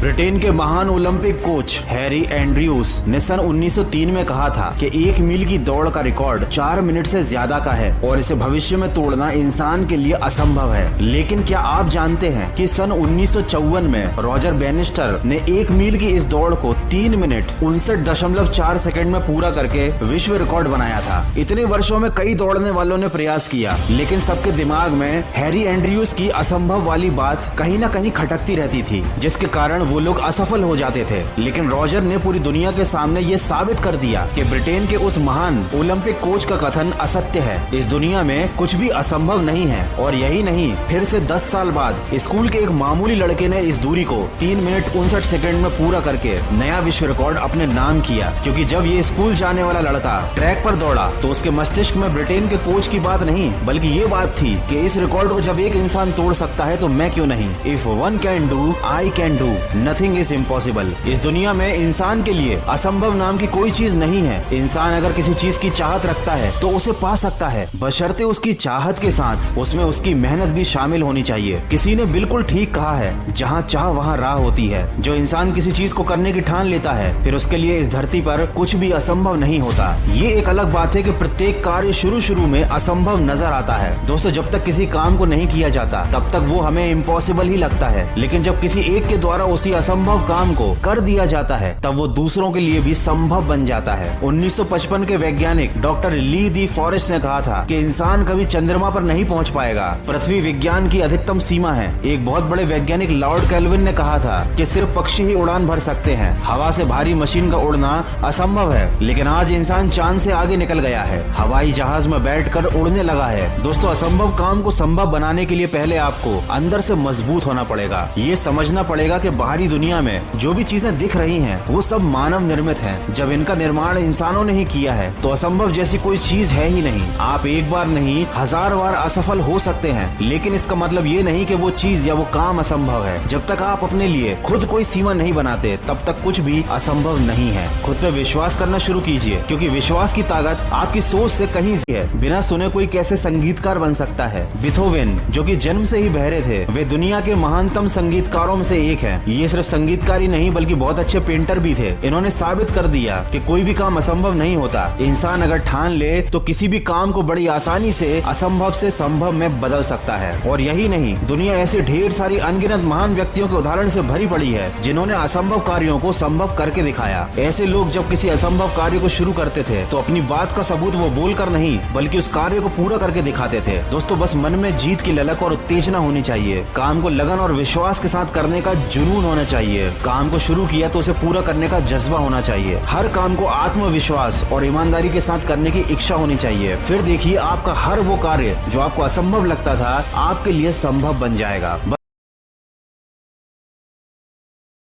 Britain के महान Olympic coach Harry Andrews ने सन 1903 में कहा था कि 1 मील की दौड़ का रिकॉर्ड 4 मिनट से ज्यादा का है और इसे भविष्य में तोड़ना इंसान के लिए असंभव है। लेकिन क्या आप जानते हैं कि सन 1954 में रॉजर बैनिस्टर ने 1 मील की इस दौड़ को 3 मिनट 59.4 सेकंड में पूरा करके विश्व रिकॉर्ड बनाया था। इतने वर्षों में कई दौड़ने वालों ने प्रयास किया, लेकिन सबके दिमाग में हैरी एंड्रयूज की असंभव वाली बात कहीं न कहीं खटकती रहती थी, जिसके कारण वो लोग असफल हो जाते थे। लेकिन रॉजर ने पूरी दुनिया के सामने ये साबित कर दिया कि ब्रिटेन के उस महान ओलंपिक कोच का कथन असत्य है। इस दुनिया में कुछ भी असंभव नहीं है। और यही नहीं, फिर से 10 साल बाद स्कूल के एक मामूली लड़के ने इस दूरी को 3 मिनट 59 सेकंड में पूरा करके नया विश्व रिकॉर्ड अपने नाम किया। क्योंकि जब ये स्कूल जाने वाला लड़का ट्रैक पर दौड़ा तो उसके मस्तिष्क में ब्रिटेन के कोच की बात नहीं, बल्कि ये बात थी कि इस रिकॉर्ड को जब एक इंसान तोड़ सकता है तो मैं क्यों नहीं। If one can do, I can do, nothing is impossible. इस दुनिया में इंसान के लिए असंभव नाम की कोई चीज नहीं है। इंसान अगर किसी चीज की चाहत रखता है तो उसे पा सकता है, बशर्ते उसकी चाहत के साथ उसमें उसकी मेहनत भी शामिल होनी चाहिए। किसी ने बिल्कुल ठीक कहा है, जहाँ चाह वहाँ राह होती है। जो इंसान किसी चीज को करने की ठान लेता है, फिर उसके लिए इस धरती पर कुछ भी असंभव नहीं होता। ये एक अलग बात है कि प्रत्येक कार्य शुरू में असंभव नजर आता है। दोस्तों, जब तक किसी काम को नहीं किया जाता तब तक वो हमें इम्पॉसिबल ही लगता है, लेकिन जब किसी एक के द्वारा उसी असंभव काम को कर दिया जाता है तब वो दूसरों के लिए भी संभव बन जाता है। 1955 के वैज्ञानिक डॉक्टर ली दी फॉरेस्ट ने कहा था कि इंसान कभी चंद्रमा पर नहीं पहुंच पाएगा, पृथ्वी विज्ञान की अधिकतम सीमा है। एक बहुत बड़े वैज्ञानिक लॉर्ड केल्विन ने कहा था कि सिर्फ पक्षी ही उड़ान भर सकते हैं, हवा से भारी मशीन का उड़ना असंभव है। लेकिन आज इंसान चांद से आगे निकल गया है, हवाई जहाज में बैठकर उड़ने लगा है। दोस्तों, असंभव काम को संभव बनाने के लिए पहले आपको अंदर से मजबूत होना पड़ेगा। ये समझना पड़ेगा कि बाहरी दुनिया में जो भी चीजें दिख रही हैं, वो सब मानव निर्मित हैं। जब इनका निर्माण इंसानों ने ही किया है तो असंभव जैसी कोई चीज है ही नहीं। आप एक बार नहीं 1000 बार असफल हो सकते हैं, लेकिन इसका मतलब ये नहीं कि वो चीज या वो काम असंभव है। जब तक आप अपने लिए खुद कोई सीमा नहीं बनाते तब तक कुछ भी असंभव नहीं है। खुद पे विश्वास करना शुरू कीजिए, क्योंकि विश्वास की ताकत आपकी सोच से कहीं है। बिना सुने कोई कैसे संगीतकार बन सकता है। बीथोवेन, जो कि जन्म से ही बहरे थे, वे दुनिया के महानतम संगीतकारों में से एक हैं। ये सिर्फ संगीतकार ही नहीं बल्कि बहुत अच्छे पेंटर भी थे। इन्होंने साबित कर दिया कि कोई भी काम असंभव नहीं होता। इंसान अगर ठान ले तो किसी भी काम को बड़ी आसानी से असंभव से संभव में बदल सकता है। और यही नहीं, दुनिया ऐसी ढेर सारी अनगिनत महान व्यक्तियों के उदाहरण से भरी पड़ी है, जिन्होंने असंभव कार्यों को संभव करके दिखाया। ऐसे लोग जब किसी असंभव कार्य को शुरू करते थे तो अपनी बात का सबूत वो बोलकर नहीं बल्कि उस कार्य को पूरा करके दिखाते थे। दोस्तों, बस मन में जीत की ललक और उत्तेजना होनी चाहिए। काम को लगन और विश्वास के साथ करने का जुनून होना चाहिए। काम को शुरू किया तो उसे पूरा करने का जज्बा होना चाहिए। हर काम को आत्मविश्वास और ईमानदारी के साथ करने की इच्छा होनी चाहिए। फिर देखिए, आपका हर वो कार्य जो आपको असंभव लगता था आपके लिए संभव बन जाएगा।